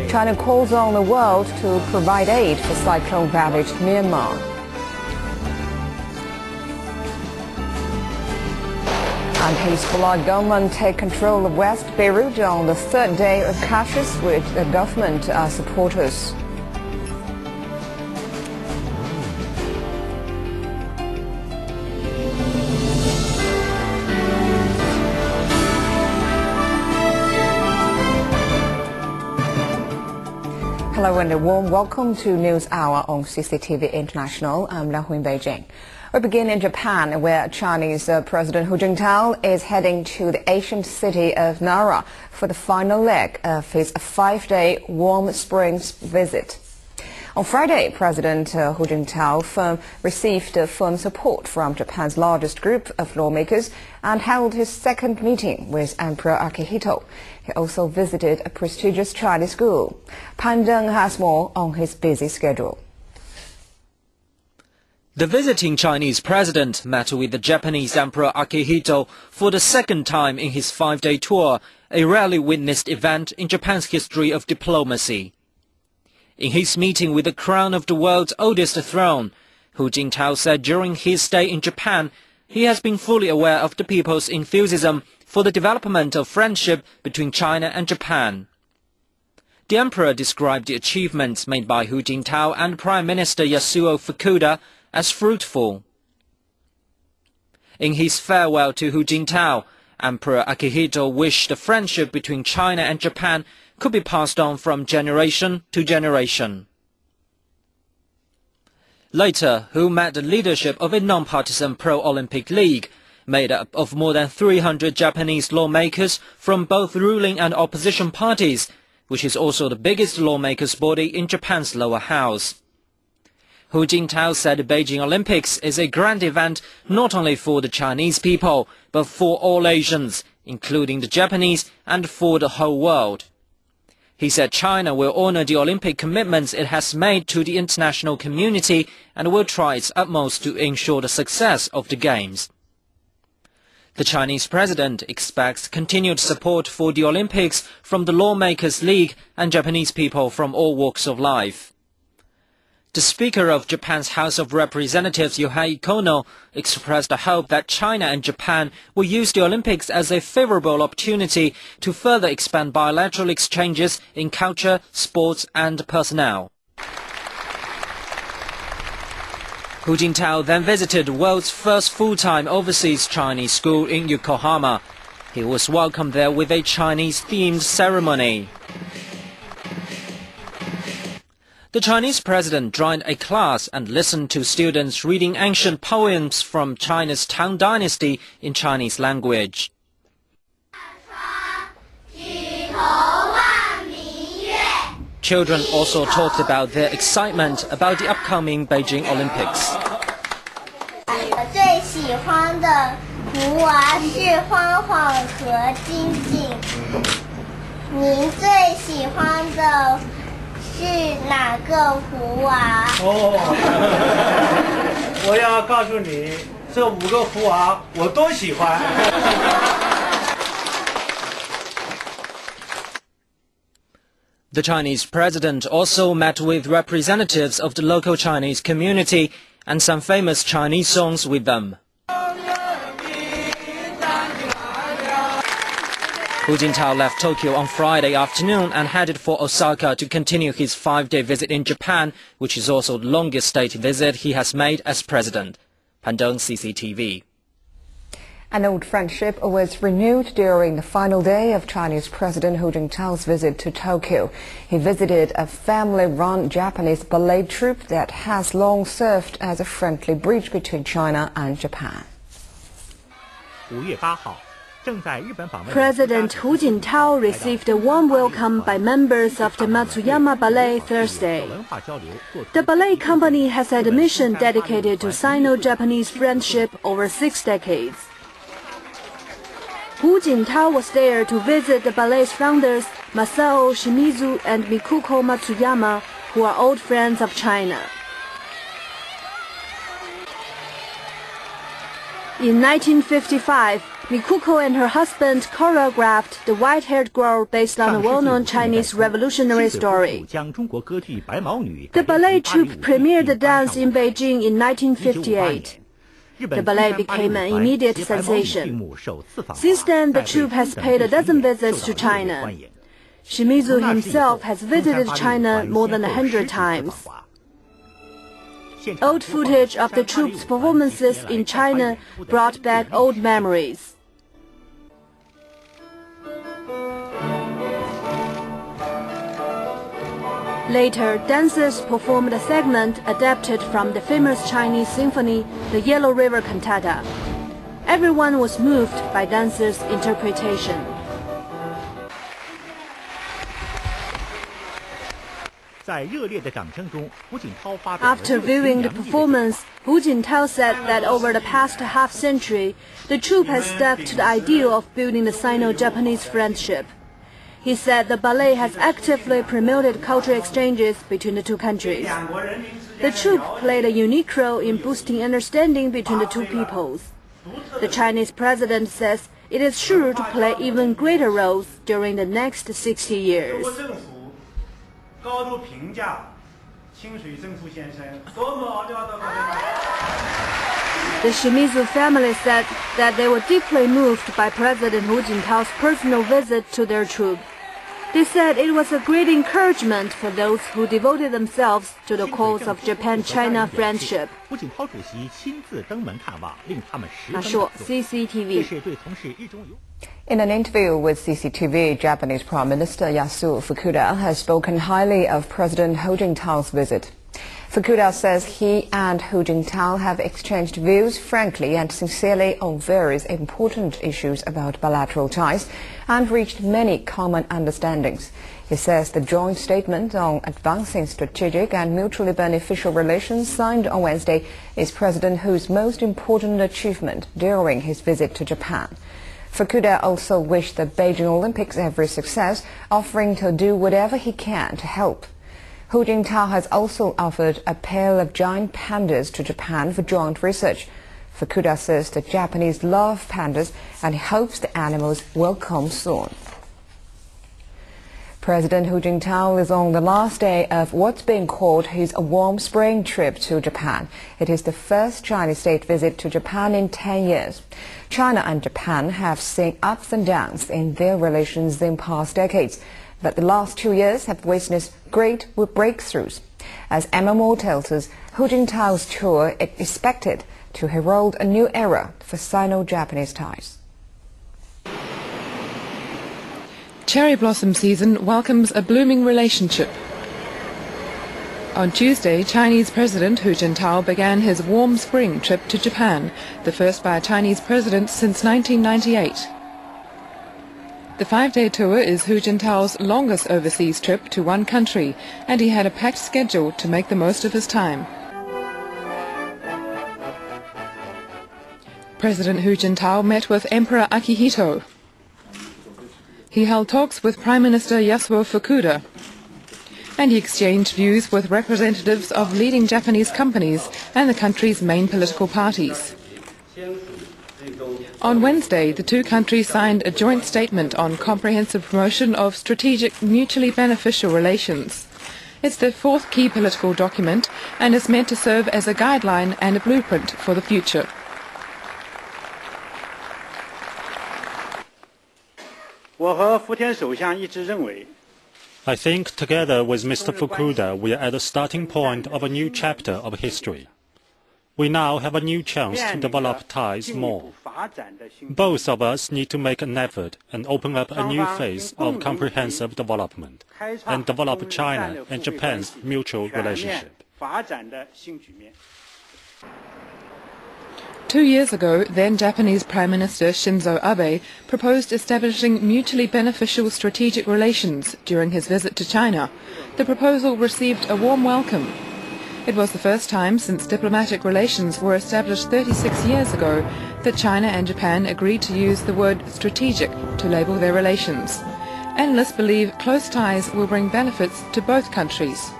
China calls on the world to provide aid for cyclone-ravaged Myanmar. And Hezbollah government take control of West Beirut on the third day of clashes with the government supporters. Hello and a warm welcome to News Hour on CCTV International. I'm Liang Hu in Beijing. We begin in Japan, where Chinese President Hu Jintao is heading to the ancient city of Nara for the final leg of his 5-day warm springs visit. On Friday, President Hu Jintao received firm support from Japan's largest group of lawmakers and held his second meeting with Emperor Akihito. He also visited a prestigious Chinese school. Pan Deng has more on his busy schedule. The visiting Chinese president met with the Japanese Emperor Akihito for the second time in his 5-day tour, a rarely witnessed event in Japan's history of diplomacy. In his meeting with the crown of the world's oldest throne, Hu Jintao said during his stay in Japan, he has been fully aware of the people's enthusiasm for the development of friendship between China and Japan. The emperor described the achievements made by Hu Jintao and Prime Minister Yasuo Fukuda as fruitful. In his farewell to Hu Jintao, Emperor Akihito wished the friendship between China and Japan could be passed on from generation to generation. Later, Hu met the leadership of a non-partisan pro-Olympic league, made up of more than 300 Japanese lawmakers from both ruling and opposition parties, which is also the biggest lawmakers' body in Japan's lower house. Hu Jintao said the Beijing Olympics is a grand event not only for the Chinese people, but for all Asians, including the Japanese, and for the whole world. He said China will honor the Olympic commitments it has made to the international community and will try its utmost to ensure the success of the Games. The Chinese president expects continued support for the Olympics from the Lawmakers League and Japanese people from all walks of life. The Speaker of Japan's House of Representatives, Yohei Kono, expressed a hope that China and Japan will use the Olympics as a favorable opportunity to further expand bilateral exchanges in culture, sports and personnel. Hu Jintao then visited the world's first full-time overseas Chinese school in Yokohama. He was welcomed there with a Chinese-themed ceremony. The Chinese president joined a class and listened to students reading ancient poems from China's Tang Dynasty in Chinese language. Children also talked about their excitement about the upcoming Beijing Olympics. The Chinese president also met with representatives of the local Chinese community and sang famous Chinese songs with them. Hu Jintao left Tokyo on Friday afternoon and headed for Osaka to continue his 5-day visit in Japan, which is also the longest state visit he has made as president. Pan Deng, CCTV. An old friendship was renewed during the final day of Chinese President Hu Jintao's visit to Tokyo. He visited a family-run Japanese ballet troupe that has long served as a friendly bridge between China and Japan. President Hu Jintao received a warm welcome by members of the Matsuyama Ballet Thursday. The ballet company has had a mission dedicated to Sino-Japanese friendship over 6 decades. Hu Jintao was there to visit the ballet's founders, Masao Shimizu and Mikuko Matsuyama, who are old friends of China. In 1955, Mikuko and her husband choreographed the white-haired girl based on a well-known Chinese revolutionary story. The ballet troupe premiered the dance in Beijing in 1958. The ballet became an immediate sensation. Since then, the troupe has paid a dozen visits to China. Shimizu himself has visited China more than 100 times. Old footage of the troupe's performances in China brought back old memories. Later, dancers performed a segment adapted from the famous Chinese symphony, the Yellow River Cantata. Everyone was moved by dancers' interpretation. After viewing the performance, Hu Jintao said that over the past half-century, the troupe has stuck to the ideal of building the Sino-Japanese friendship. He said the ballet has actively promoted cultural exchanges between the two countries. The troupe played a unique role in boosting understanding between the two peoples. The Chinese president says it is sure to play even greater roles during the next 60 years. The Shimizu family said that they were deeply moved by President Hu Jintao's personal visit to their troupe. They said it was a great encouragement for those who devoted themselves to the cause of Japan-China friendship. 他说 CCTV. In an interview with CCTV, Japanese Prime Minister Yasuo Fukuda has spoken highly of President Hu Jintao's visit. Fukuda says he and Hu Jintao have exchanged views frankly and sincerely on various important issues about bilateral ties and reached many common understandings. He says the joint statement on advancing strategic and mutually beneficial relations signed on Wednesday is President Hu's most important achievement during his visit to Japan. Fukuda also wished the Beijing Olympics every success, offering to do whatever he can to help. Hu Jintao has also offered a pair of giant pandas to Japan for joint research. Fukuda says the Japanese love pandas and he hopes the animals will come soon. President Hu Jintao is on the last day of what's being called his warm spring trip to Japan. It is the first Chinese state visit to Japan in 10 years. China and Japan have seen ups and downs in their relations in past decades, but the last 2 years have witnessed great breakthroughs. As MMO tells us, Hu Jintao's tour is expected to herald a new era for Sino-Japanese ties. Cherry blossom season welcomes a blooming relationship. On Tuesday, Chinese President Hu Jintao began his warm spring trip to Japan, the first by a Chinese president since 1998. The 5-day tour is Hu Jintao's longest overseas trip to one country, and he had a packed schedule to make the most of his time. President Hu Jintao met with Emperor Akihito. He held talks with Prime Minister Yasuo Fukuda, and he exchanged views with representatives of leading Japanese companies and the country's main political parties. On Wednesday, the two countries signed a joint statement on comprehensive promotion of strategic, mutually beneficial relations. It's the fourth key political document and is meant to serve as a guideline and a blueprint for the future. I think together with Mr. Fukuda we are at the starting point of a new chapter of history. We now have a new chance to develop ties more. Both of us need to make an effort and open up a new phase of comprehensive development and develop China and Japan's mutual relationship. 2 years ago, then Japanese Prime Minister Shinzo Abe proposed establishing mutually beneficial strategic relations during his visit to China. The proposal received a warm welcome. It was the first time since diplomatic relations were established 36 years ago that China and Japan agreed to use the word strategic to label their relations. Analysts believe close ties will bring benefits to both countries.